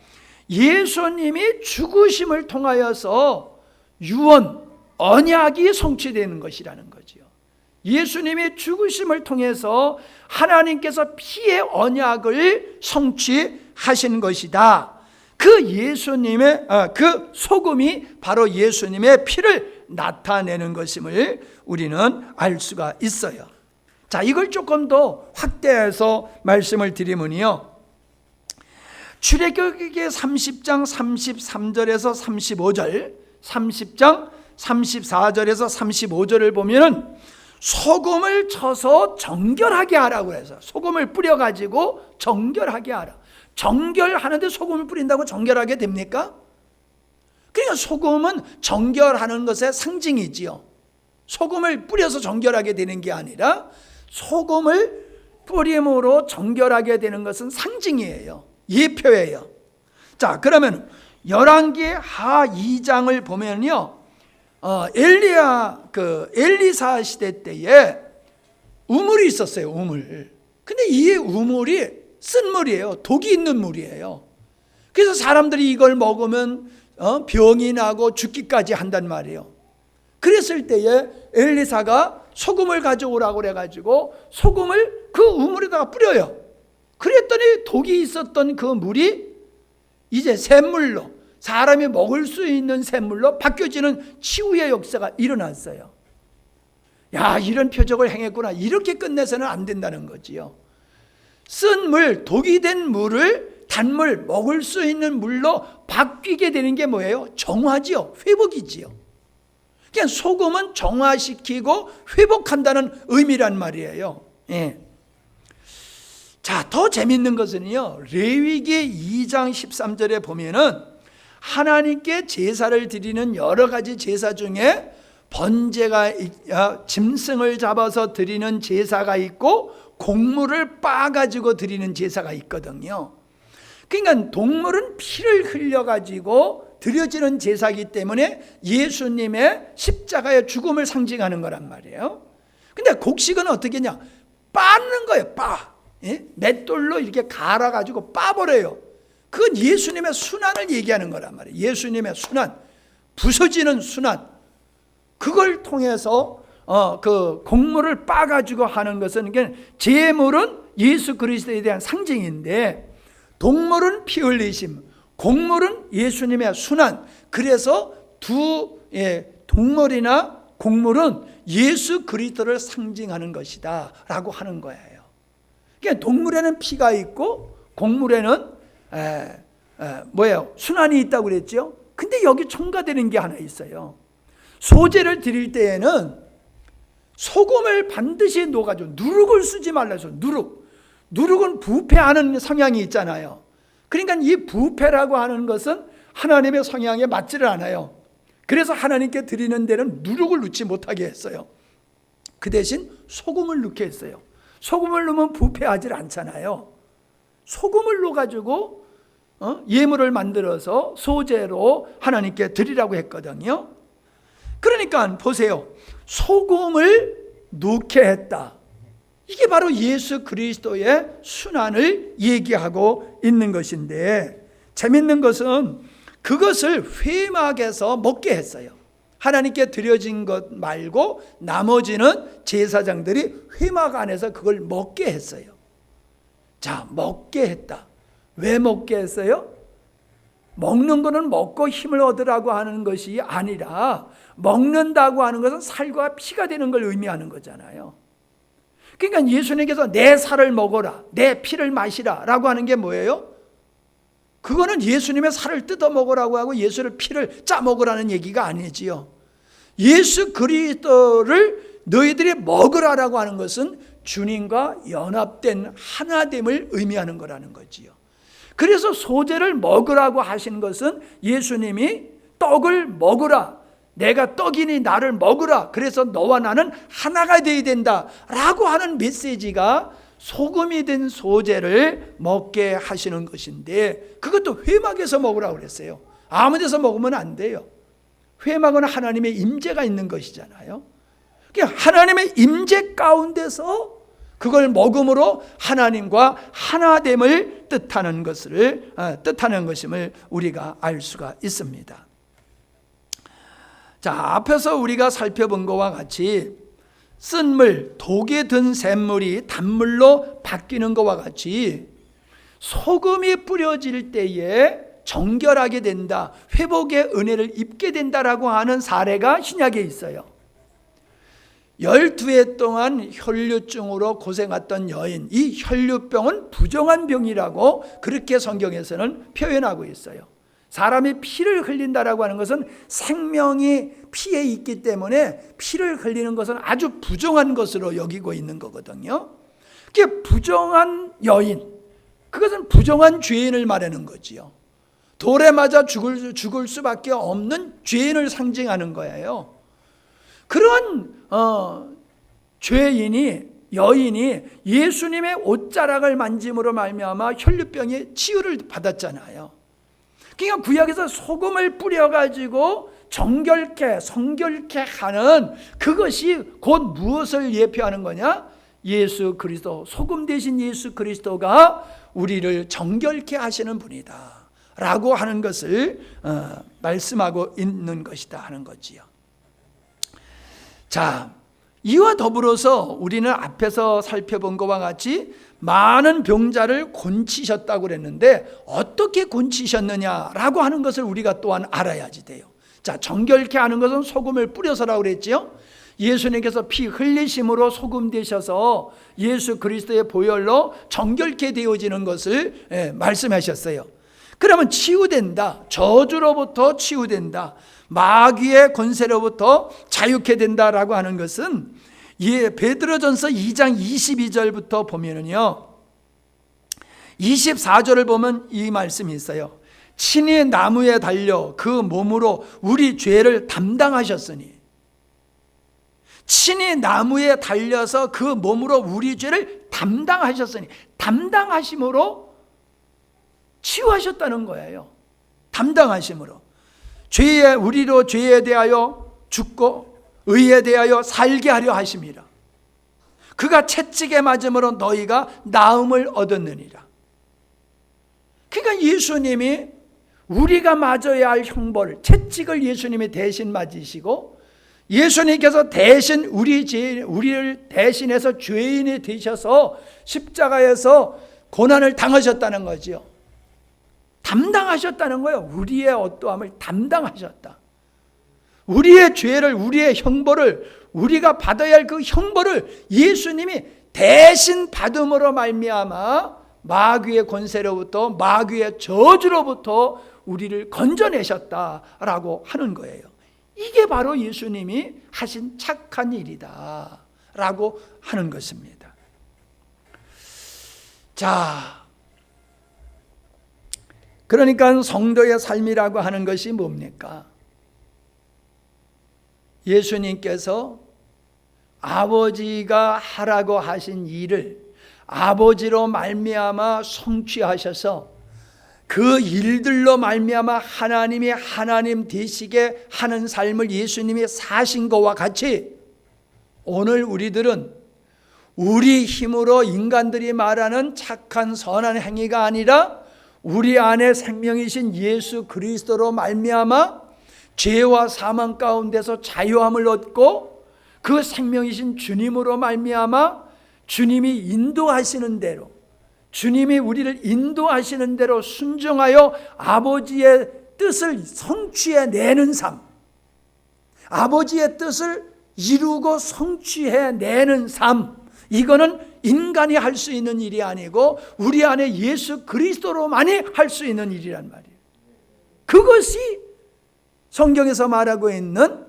Speaker 1: 예수님이 죽으심을 통하여서 유언, 언약이 성취되는 것이라는 거지요. 예수님이 죽으심을 통해서 하나님께서 피의 언약을 성취하신 것이다. 그 예수님의 그 소금이 바로 예수님의 피를 나타내는 것임을 우리는 알 수가 있어요. 자, 이걸 조금 더 확대해서 말씀을 드리면요, 출애굽기 30장 33절에서 35절, 30장 34절에서 35절을 보면은 소금을 쳐서 정결하게 하라고 해서 소금을 뿌려가지고 정결하게 하라. 정결하는데 소금을 뿌린다고 정결하게 됩니까? 그러니까 소금은 정결하는 것의 상징이지요. 소금을 뿌려서 정결하게 되는 게 아니라 소금을 뿌림으로 정결하게 되는 것은 상징이에요. 예표예요. 자, 그러면 열왕기 하 2장을 보면요, 엘리사 시대 때에 우물이 있었어요. 우물. 근데 이 우물이 쓴 물이에요. 독이 있는 물이에요. 그래서 사람들이 이걸 먹으면 병이 나고 죽기까지 한단 말이에요. 그랬을 때에 엘리사가 소금을 가져오라고 그래가지고 소금을 그 우물에다가 뿌려요. 그랬더니 독이 있었던 그 물이 이제 샘물로, 사람이 먹을 수 있는 샘물로 바뀌어지는 치유의 역사가 일어났어요. 야, 이런 표적을 행했구나. 이렇게 끝내서는 안 된다는 거지요. 쓴 물, 독이 된 물을 단물, 먹을 수 있는 물로 바뀌게 되는 게 뭐예요? 정화지요. 회복이지요. 그냥 소금은 정화시키고 회복한다는 의미란 말이에요. 예. 자, 더 재밌는 것은요, 레위기 2장 13절에 보면은 하나님께 제사를 드리는 여러 가지 제사 중에 번제가, 짐승을 잡아서 드리는 제사가 있고 곡물을 빻아가지고 드리는 제사가 있거든요. 그러니까 동물은 피를 흘려가지고 드려지는 제사이기 때문에 예수님의 십자가의 죽음을 상징하는 거란 말이에요. 근데 곡식은 어떻게 하냐? 빻는 거예요. 맷돌로 이렇게 갈아가지고 빻아버려요. 그건 예수님의 순환을 얘기하는 거란 말이에요. 예수님의 순환, 부서지는 순환. 그걸 통해서 그 곡물을 빻아가지고 하는 것은, 제물은 예수 그리스도에 대한 상징인데 동물은 피 흘리심, 곡물은 예수님의 순환. 그래서 동물이나 곡물은 예수 그리스도를 상징하는 것이다 라고 하는 거예요. 그러니까 동물에는 피가 있고 곡물에는 순환이 있다고 그랬죠. 근데 여기 첨가되는 게 하나 있어요. 소제를 드릴 때에는 소금을 반드시 넣어가지고, 누룩을 쓰지 말라 해서. 누룩은 부패하는 성향이 있잖아요. 그러니까 이 부패라고 하는 것은 하나님의 성향에 맞지를 않아요. 그래서 하나님께 드리는 데는 누룩을 넣지 못하게 했어요. 그 대신 소금을 넣게 했어요. 소금을 넣으면 부패하지 않잖아요. 소금을 넣어가지고 예물을 만들어서 소제로 하나님께 드리라고 했거든요. 그러니까 보세요. 소금을 넣게 했다. 이게 바로 예수 그리스도의 순환을 얘기하고 있는 것인데, 재밌는 것은 그것을 회막에서 먹게 했어요. 하나님께 드려진 것 말고 나머지는 제사장들이 회막 안에서 그걸 먹게 했어요. 자, 먹게 했다. 왜 먹게 했어요? 먹는 거는 먹고 힘을 얻으라고 하는 것이 아니라, 먹는다고 하는 것은 살과 피가 되는 걸 의미하는 거잖아요. 그러니까 예수님께서 내 살을 먹어라, 내 피를 마시라 라고 하는 게 뭐예요? 그거는 예수님의 살을 뜯어 먹으라고 하고 예수의 피를 짜 먹으라는 얘기가 아니지요. 예수 그리스도를 너희들이 먹으라라고 하는 것은 주님과 연합된 하나됨을 의미하는 거라는 거지요. 그래서 소제를 먹으라고 하신 것은 예수님이 떡을 먹으라, 내가 떡이니 나를 먹으라, 그래서 너와 나는 하나가 되어야 된다 라고 하는 메시지가 소금이 된 소제를 먹게 하시는 것인데, 그것도 회막에서 먹으라고 그랬어요. 아무 데서 먹으면 안 돼요. 회막은 하나님의 임재가 있는 것이잖아요. 하나님의 임재 가운데서 그걸 먹음으로 하나님과 하나됨을 뜻하는 것임을 우리가 알 수가 있습니다. 자, 앞에서 우리가 살펴본 것과 같이 쓴물, 독에 든 샘물이 단물로 바뀌는 것과 같이 소금이 뿌려질 때에 정결하게 된다, 회복의 은혜를 입게 된다라고 하는 사례가 신약에 있어요. 12해 동안 혈류증으로 고생했던 여인, 이 혈류병은 부정한 병이라고 그렇게 성경에서는 표현하고 있어요. 사람이 피를 흘린다라고 하는 것은 생명이 피에 있기 때문에 피를 흘리는 것은 아주 부정한 것으로 여기고 있는 거거든요. 그게 부정한 여인, 그것은 부정한 죄인을 말하는 거지요. 돌에 맞아 죽을 수밖에 없는 죄인을 상징하는 거예요. 그런 여인이 예수님의 옷자락을 만짐으로 말미암아 혈류병의 치유를 받았잖아요. 그러니까 구약에서 소금을 뿌려가지고 성결케 하는 그것이 곧 무엇을 예표하는 거냐? 예수 그리스도, 소금 대신 예수 그리스도가 우리를 정결케 하시는 분이다 라고 하는 것을 말씀하고 있는 것이다 하는 거지요. 자, 이와 더불어서 우리는 앞에서 살펴본 것과 같이 많은 병자를 곤치셨다고 그랬는데, 어떻게 곤치셨느냐라고 하는 것을 우리가 또한 알아야지 돼요. 자, 정결케 하는 것은 소금을 뿌려서라고 그랬지요. 예수님께서 피 흘리심으로 소금 되셔서 예수 그리스도의 보혈로 정결케 되어지는 것을 말씀하셨어요. 그러면 치유된다, 저주로부터 치유된다, 마귀의 권세로부터 자유케 된다라고 하는 것은 베드로전서 2장 22절부터 보면은요, 24절을 보면 이 말씀이 있어요. 친히 나무에 달려 그 몸으로 우리 죄를 담당하셨으니, 친히 나무에 달려서 그 몸으로 우리 죄를 담당하셨으니, 담당하심으로 치유하셨다는 거예요. 담당하심으로 우리로 죄에 대하여 죽고 의에 대하여 살게 하려 하심이라. 그가 채찍에 맞음으로 너희가 나음을 얻었느니라. 그러니까 예수님이 우리가 맞아야 할 형벌, 채찍을 예수님이 대신 맞으시고, 예수님께서 대신 우리를 대신해서 죄인이 되셔서 십자가에서 고난을 당하셨다는 거죠. 담당하셨다는 거예요. 우리의 어떠함을 담당하셨다. 우리의 죄를, 우리의 형벌을, 우리가 받아야 할 그 형벌을 예수님이 대신 받음으로 말미암아 마귀의 권세로부터, 마귀의 저주로부터 우리를 건져내셨다라고 하는 거예요. 이게 바로 예수님이 하신 착한 일이다 라고 하는 것입니다. 자, 그러니까 성도의 삶이라고 하는 것이 뭡니까? 예수님께서 아버지가 하라고 하신 일을 아버지로 말미암아 성취하셔서 그 일들로 말미암아 하나님이 하나님 되시게 하는 삶을 예수님이 사신 것과 같이 오늘 우리들은 우리 힘으로 인간들이 말하는 착한 선한 행위가 아니라 우리 안에 생명이신 예수 그리스도로 말미암아 죄와 사망 가운데서 자유함을 얻고 그 생명이신 주님으로 말미암아 주님이 인도하시는 대로, 주님이 우리를 인도하시는 대로 순종하여 아버지의 뜻을 성취해내는 삶, 아버지의 뜻을 이루고 성취해내는 삶, 이거는 인간이 할 수 있는 일이 아니고 우리 안에 예수 그리스도로만이 할 수 있는 일이란 말이에요. 그것이 성경에서 말하고 있는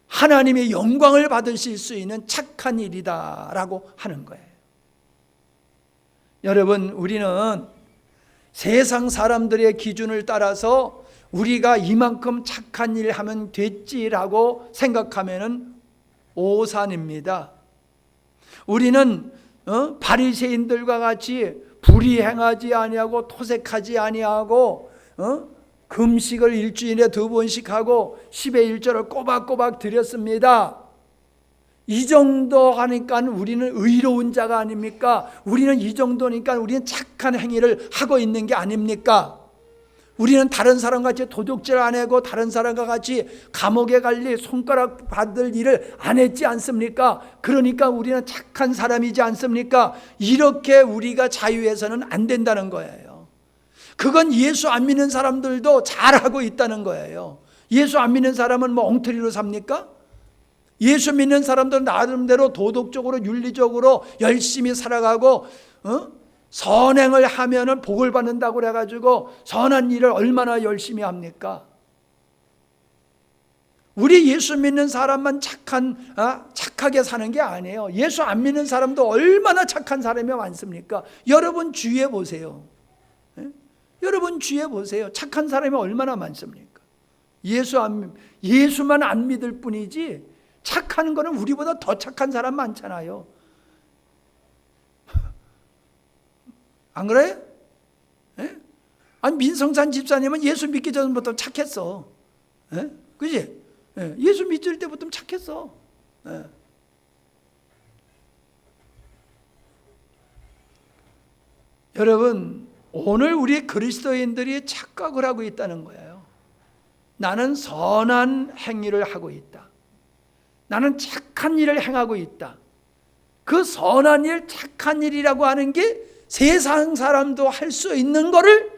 Speaker 1: 하나님의 영광을 받으실 수 있는 착한 일이다라고 하는 거예요. 여러분, 우리는 세상 사람들의 기준을 따라서 우리가 이만큼 착한 일 하면 됐지라고 생각하면 오산입니다. 우리는 바리새인들과 같이 불의행하지 아니하고 토색하지 아니하고 금식을 일주일에 2번씩 하고 10의 1조를 꼬박꼬박 드렸습니다. 이 정도 하니까 우리는 의로운 자가 아닙니까? 우리는 이 정도니까 우리는 착한 행위를 하고 있는 게 아닙니까? 우리는 다른 사람같이 도둑질 안 하고 다른 사람과 같이 감옥에 갈 일, 손가락 받을 일을 안 했지 않습니까? 그러니까 우리는 착한 사람이지 않습니까? 이렇게 우리가 자유해서는 안 된다는 거예요. 그건 예수 안 믿는 사람들도 잘하고 있다는 거예요. 예수 안 믿는 사람은 뭐 엉터리로 삽니까? 예수 믿는 사람들은 나름대로 도덕적으로 윤리적으로 열심히 살아가고 선행을 하면은 복을 받는다고 그래가지고 선한 일을 얼마나 열심히 합니까? 우리 예수 믿는 사람만 착하게 사는 게 아니에요. 예수 안 믿는 사람도 얼마나 착한 사람이 많습니까? 여러분 주위에 보세요. 여러분 주위에 보세요. 착한 사람이 얼마나 많습니까? 예수만 안 믿을 뿐이지 착한 거는 우리보다 더 착한 사람 많잖아요. 안 그래요? 예? 아니 민성산 집사님은 예수 믿기 전부터 착했어. 예? 그지? 예. 예수 믿을 때부터 착했어. 예. 여러분, 오늘 우리 그리스도인들이 착각을 하고 있다는 거예요. 나는 선한 행위를 하고 있다. 나는 착한 일을 행하고 있다. 그 선한 일, 착한 일이라고 하는 게 세상 사람도 할 수 있는 거를,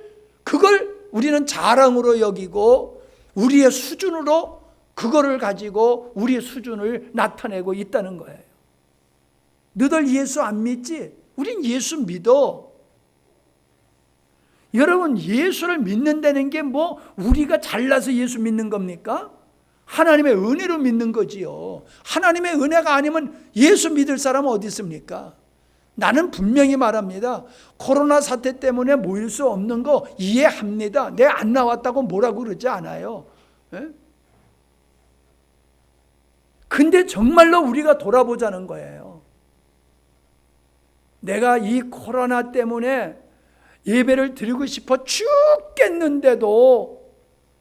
Speaker 1: 그걸 우리는 자랑으로 여기고 우리의 수준으로 그거를 가지고 우리의 수준을 나타내고 있다는 거예요. 너들 예수 안 믿지? 우린 예수 믿어. 여러분, 예수를 믿는다는 게 뭐 우리가 잘나서 예수 믿는 겁니까? 하나님의 은혜로 믿는 거지요. 하나님의 은혜가 아니면 예수 믿을 사람은 어디 있습니까? 나는 분명히 말합니다. 코로나 사태 때문에 모일 수 없는 거 이해합니다. 내 안 나왔다고 뭐라고 그러지 않아요. 예? 근데 정말로 우리가 돌아보자는 거예요. 내가 이 코로나 때문에 예배를 드리고 싶어 죽겠는데도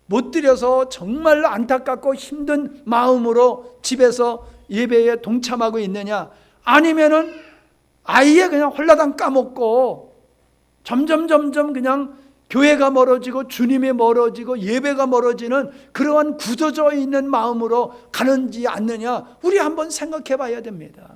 Speaker 1: 못 드려서 정말로 안타깝고 힘든 마음으로 집에서 예배에 동참하고 있느냐? 아니면은 아예 그냥 홀라당 까먹고 점점 그냥 교회가 멀어지고 주님이 멀어지고 예배가 멀어지는 그러한 굳어져 있는 마음으로 가는지 않느냐? 우리 한번 생각해 봐야 됩니다.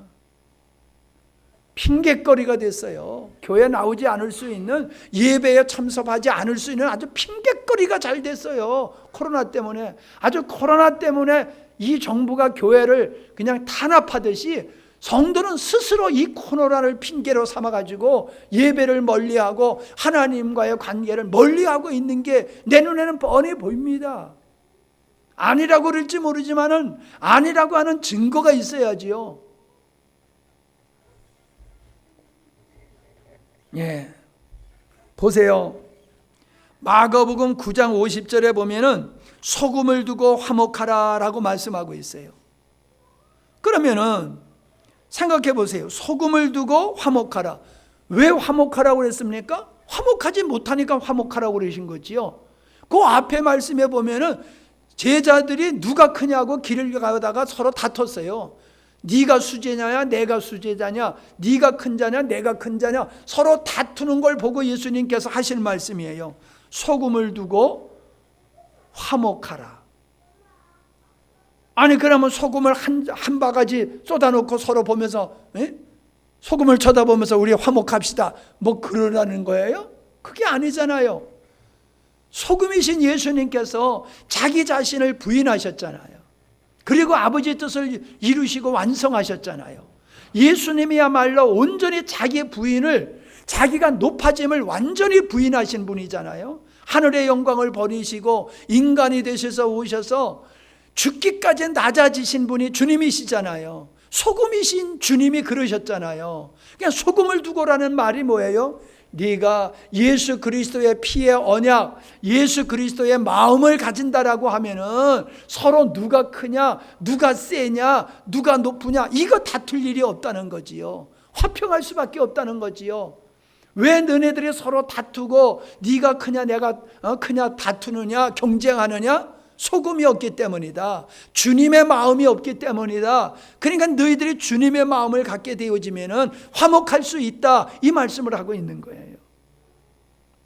Speaker 1: 핑곗거리가 됐어요. 교회 나오지 않을 수 있는, 예배에 참석하지 않을 수 있는 아주 핑곗거리가 잘 됐어요. 코로나 때문에. 아주 코로나 때문에 이 정부가 교회를 그냥 탄압하듯이 성도는 스스로 이 코로나를 핑계로 삼아가지고 예배를 멀리하고 하나님과의 관계를 멀리하고 있는 게 내 눈에는 뻔히 보입니다. 아니라고 그럴지 모르지만은 아니라고 하는 증거가 있어야지요. 예, 보세요. 마가복음 9장 50절에 보면은 소금을 두고 화목하라라고 말씀하고 있어요. 그러면은 생각해 보세요. 소금을 두고 화목하라. 왜 화목하라고 그랬습니까? 화목하지 못하니까 화목하라고 그러신 거지요. 그 앞에 말씀에 보면은 제자들이 누가 크냐고 길을 가다가 서로 다퉜어요. 네가 수제자냐 내가 수제자냐, 네가 큰 자냐 내가 큰 자냐, 서로 다투는 걸 보고 예수님께서 하실 말씀이에요. 소금을 두고 화목하라. 아니 그러면 소금을 한 바가지 쏟아놓고 서로 보면서 소금을 쳐다보면서 우리 화목합시다 뭐 그러라는 거예요? 그게 아니잖아요. 소금이신 예수님께서 자기 자신을 부인하셨잖아요. 그리고 아버지의 뜻을 이루시고 완성하셨잖아요. 예수님이야말로 온전히 자기의 부인을, 자기가 높아짐을 완전히 부인하신 분이잖아요. 하늘의 영광을 버리시고 인간이 되셔서 오셔서 죽기까지 낮아지신 분이 주님이시잖아요. 소금이신 주님이 그러셨잖아요. 그냥 소금을 두고라는 말이 뭐예요? 네가 예수 그리스도의 피의 언약, 예수 그리스도의 마음을 가진다라고 하면은 서로 누가 크냐, 누가 세냐, 누가 높으냐 이거 다툴 일이 없다는 거지요. 화평할 수밖에 없다는 거지요. 왜 너네들이 서로 다투고 네가 크냐 내가 크냐 다투느냐 경쟁하느냐? 소금이 없기 때문이다. 주님의 마음이 없기 때문이다. 그러니까 너희들이 주님의 마음을 갖게 되어지면은 화목할 수 있다. 이 말씀을 하고 있는 거예요.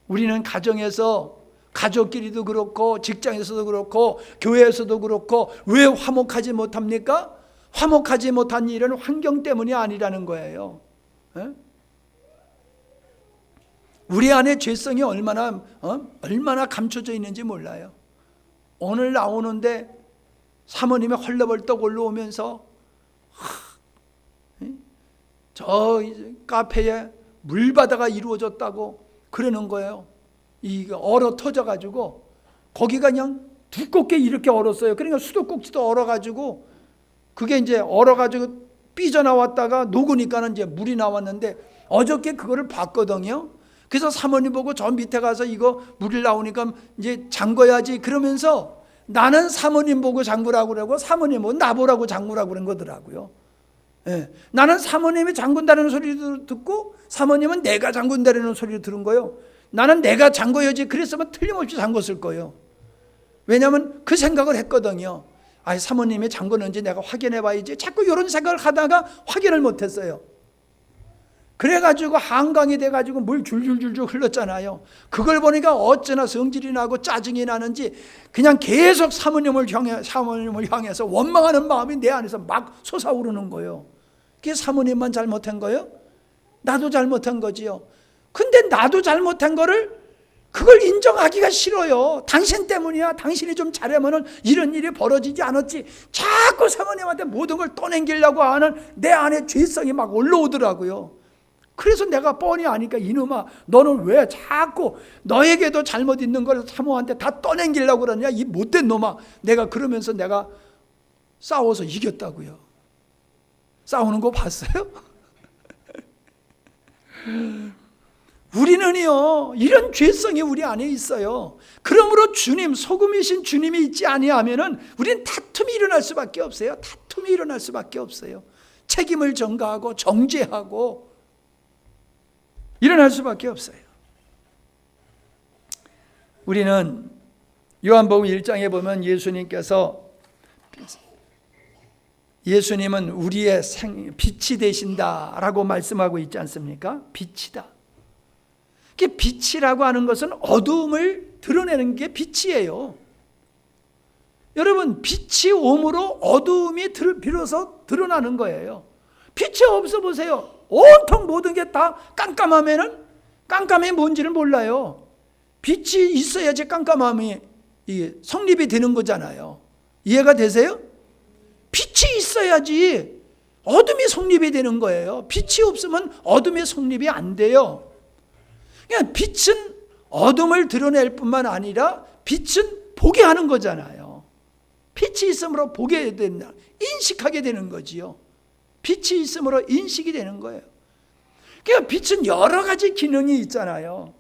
Speaker 1: 우리는 가정에서, 가족끼리도 그렇고 직장에서도 그렇고 교회에서도 그렇고 왜 화목하지 못합니까? 화목하지 못한 일은 환경 때문이 아니라는 거예요. 우리 안에 죄성이 얼마나 감춰져 있는지 몰라요. 오늘 나오는데 사모님이 헐레벌떡 올라오면서 저 카페에 물바다가 이루어졌다고 그러는 거예요. 이게 얼어 터져가지고 거기가 그냥 두껍게 이렇게 얼었어요. 그러니까 수도꼭지도 얼어가지고 그게 이제 얼어가지고 삐져나왔다가 녹으니까는 이제 물이 나왔는데 어저께 그거를 봤거든요. 그래서 사모님 보고 저 밑에 가서 이거 물이 나오니까 이제 잠궈야지 그러면서 나는 사모님 보고 잠그라고 그러고 사모님은 나보라고 잠그라고 그런 거더라고요. 나는 사모님이 잠근다는 소리도 듣고 사모님은 내가 잠근다는 소리를 들은 거예요. 나는 내가 잠궈야지 그랬으면 틀림없이 잠궜을 거예요. 왜냐하면 그 생각을 했거든요. 사모님이 잠그는지 내가 확인해 봐야지. 자꾸 이런 생각을 하다가 확인을 못했어요. 그래가지고 한강이 돼가지고 물 줄줄줄줄 흘렀잖아요. 그걸 보니까 어쩌나 성질이 나고 짜증이 나는지 그냥 계속 사모님을 향해서 원망하는 마음이 내 안에서 막 솟아오르는 거예요. 그게 사모님만 잘못한 거예요? 나도 잘못한 거지요. 근데 나도 잘못한 거를 그걸 인정하기가 싫어요. 당신 때문이야. 당신이 좀 잘하면은 이런 일이 벌어지지 않았지. 자꾸 사모님한테 모든 걸 떠넘기려고 하는 내 안에 죄성이 막 올라오더라고요. 그래서 내가 뻔히 아니까 이놈아 너는 왜 자꾸 너에게도 잘못 있는 걸 사모한테 다 떠넘기려고 그러냐 이 못된 놈아. 내가 그러면서 내가 싸워서 이겼다고요. 싸우는 거 봤어요? 우리는요 이런 죄성이 우리 안에 있어요. 그러므로 주님, 소금이신 주님이 있지 아니하면은 우리는 다툼이 일어날 수밖에 없어요. 다툼이 일어날 수밖에 없어요. 책임을 전가하고 정죄하고 일어날 수밖에 없어요. 우리는 요한복음 1장에 보면 예수님은 우리의 빛이 되신다라고 말씀하고 있지 않습니까? 빛이다. 빛이라고 하는 것은 어두움을 드러내는 게 빛이에요. 여러분 빛이 옴으로 어두움이 비로소 드러나는 거예요. 빛이 없어 보세요. 온통 모든 게 다 깜깜하면은 깜깜이 뭔지를 몰라요. 빛이 있어야지 깜깜함이 성립이 되는 거잖아요. 이해가 되세요? 빛이 있어야지 어둠이 성립이 되는 거예요. 빛이 없으면 어둠의 성립이 안 돼요. 그냥 빛은 어둠을 드러낼 뿐만 아니라 빛은 보게 하는 거잖아요. 빛이 있으므로 보게 된다. 인식하게 되는 거지요. 빛이 있으므로 인식이 되는 거예요. 그러니까 빛은 여러 가지 기능이 있잖아요.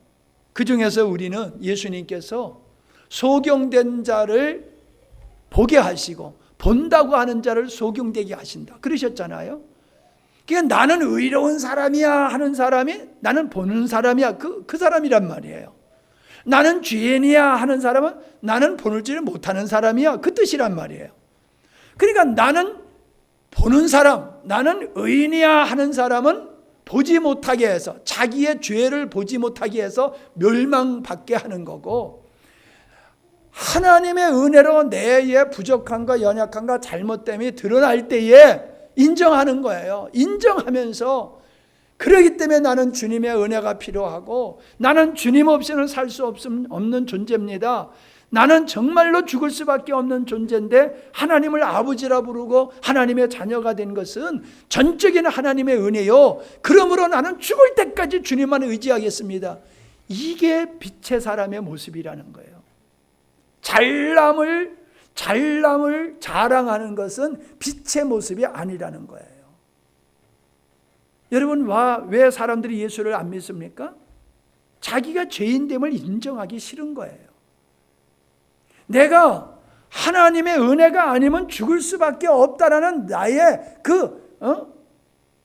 Speaker 1: 그 중에서 우리는 예수님께서 소경된 자를 보게 하시고 본다고 하는 자를 소경되게 하신다 그러셨잖아요. 그러니까 나는 의로운 사람이야 하는 사람이 나는 보는 사람이야 그 사람이란 말이에요. 나는 죄인이야 하는 사람은 나는 보지를 못하는 사람이야 그 뜻이란 말이에요. 그러니까 나는 보는 사람, 나는 의인이야 하는 사람은 보지 못하게 해서 자기의 죄를 보지 못하게 해서 멸망받게 하는 거고, 하나님의 은혜로 내의 부족함과 연약함과 잘못됨이 드러날 때에 인정하는 거예요. 인정하면서 그러기 때문에 나는 주님의 은혜가 필요하고 나는 주님 없이는 살 수 없는 존재입니다. 나는 정말로 죽을 수밖에 없는 존재인데 하나님을 아버지라 부르고 하나님의 자녀가 된 것은 전적인 하나님의 은혜요. 그러므로 나는 죽을 때까지 주님만 의지하겠습니다. 이게 빛의 사람의 모습이라는 거예요. 잘남을 자랑하는 것은 빛의 모습이 아니라는 거예요. 여러분, 왜 사람들이 예수를 안 믿습니까? 자기가 죄인됨을 인정하기 싫은 거예요. 내가 하나님의 은혜가 아니면 죽을 수밖에 없다라는 나의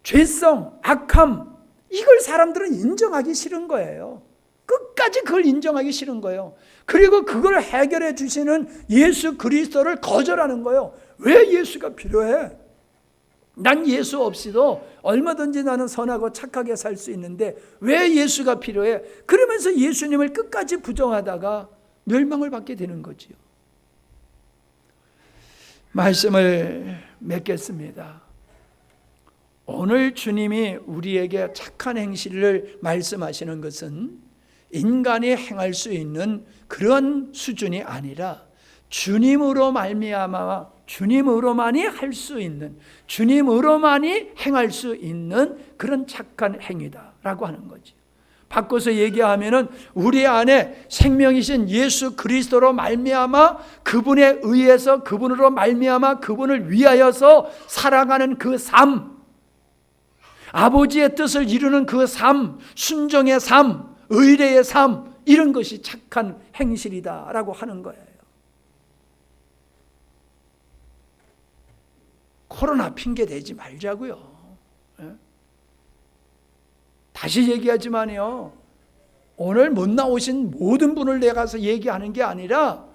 Speaker 1: 죄성, 악함, 이걸 사람들은 인정하기 싫은 거예요. 끝까지 그걸 인정하기 싫은 거예요. 그리고 그걸 해결해 주시는 예수 그리스도를 거절하는 거예요. 왜 예수가 필요해? 난 예수 없이도 얼마든지 나는 선하고 착하게 살 수 있는데 왜 예수가 필요해? 그러면서 예수님을 끝까지 부정하다가 멸망을 받게 되는 거지요. 말씀을 맺겠습니다. 오늘 주님이 우리에게 착한 행실을 말씀하시는 것은 인간이 행할 수 있는 그런 수준이 아니라 주님으로 말미암아 주님으로만이 할 수 있는, 주님으로만이 행할 수 있는 그런 착한 행위다라고 하는 거죠. 바꿔서 얘기하면은 우리 안에 생명이신 예수 그리스도로 말미암아 그분에 의해서 그분으로 말미암아 그분을 위하여서 살아가는 그 삶, 아버지의 뜻을 이루는 그 삶, 순종의 삶, 의례의 삶, 이런 것이 착한 행실이다라고 하는 거예요. 코로나 핑계 대지 말자고요. 다시 얘기하지만요, 오늘 못 나오신 모든 분을 내가서 얘기하는 게 아니라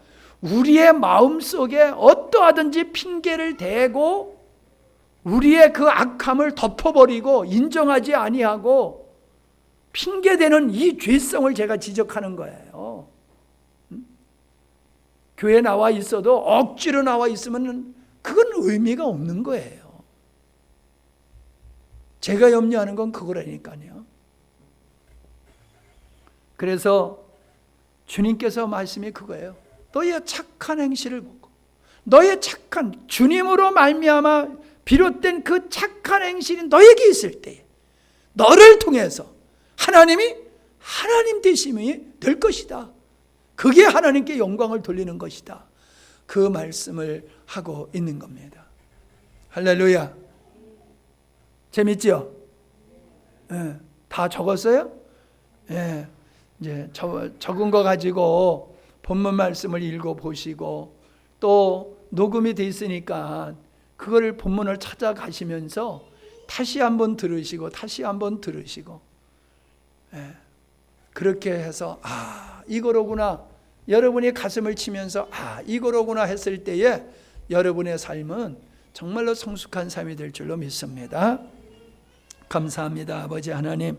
Speaker 1: 우리의 마음속에 어떠하든지 핑계를 대고 우리의 그 악함을 덮어버리고 인정하지 아니하고 핑계대는 이 죄성을 제가 지적하는 거예요. 교회에 나와 있어도 억지로 나와 있으면 그건 의미가 없는 거예요. 제가 염려하는 건 그거라니까요. 그래서 주님께서 말씀이 그거예요. 너의 착한 행실을 보고 너의 착한 주님으로 말미암아 비롯된 그 착한 행실이 너에게 있을 때 너를 통해서 하나님이 하나님 되심이 될 것이다. 그게 하나님께 영광을 돌리는 것이다. 그 말씀을 하고 있는 겁니다. 할렐루야. 재밌죠? 다 적었어요? 이제 적은 거 가지고 본문 말씀을 읽어보시고 또 녹음이 돼 있으니까 그거를 본문을 찾아가시면서 다시 한번 들으시고 다시 한번 들으시고 그렇게 해서 이거로구나, 여러분이 가슴을 치면서 이거로구나 했을 때에 여러분의 삶은 정말로 성숙한 삶이 될 줄로 믿습니다. 감사합니다. 아버지 하나님,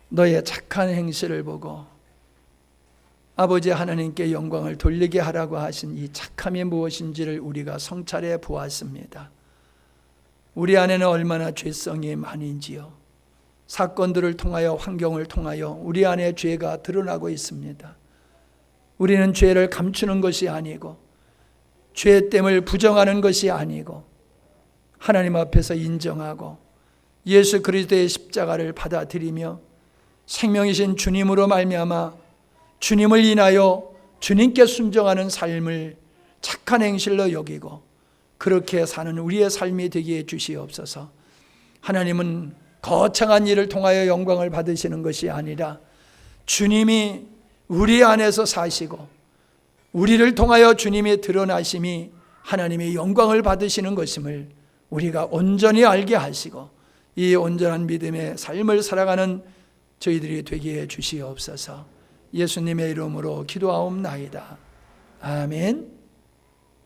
Speaker 1: 너의 착한 행실을 보고 아버지 하나님께 영광을 돌리게 하라고 하신 이 착함이 무엇인지를 우리가 성찰해 보았습니다. 우리 안에는 얼마나 죄성이 많은지요. 사건들을 통하여 환경을 통하여 우리 안에 죄가 드러나고 있습니다. 우리는 죄를 감추는 것이 아니고 죄됨을 부정하는 것이 아니고 하나님 앞에서 인정하고 예수 그리스도의 십자가를 받아들이며 생명이신 주님으로 말미암아 주님을 인하여 주님께 순종하는 삶을 착한 행실로 여기고 그렇게 사는 우리의 삶이 되게 해 주시옵소서. 하나님은 거창한 일을 통하여 영광을 받으시는 것이 아니라 주님이 우리 안에서 사시고 우리를 통하여 주님의 드러나심이 하나님의 영광을 받으시는 것임을 우리가 온전히 알게 하시고 이 온전한 믿음의 삶을 살아가는 저희들이 되게 해 주시옵소서. 예수님의 이름으로 기도하옵나이다. 아멘.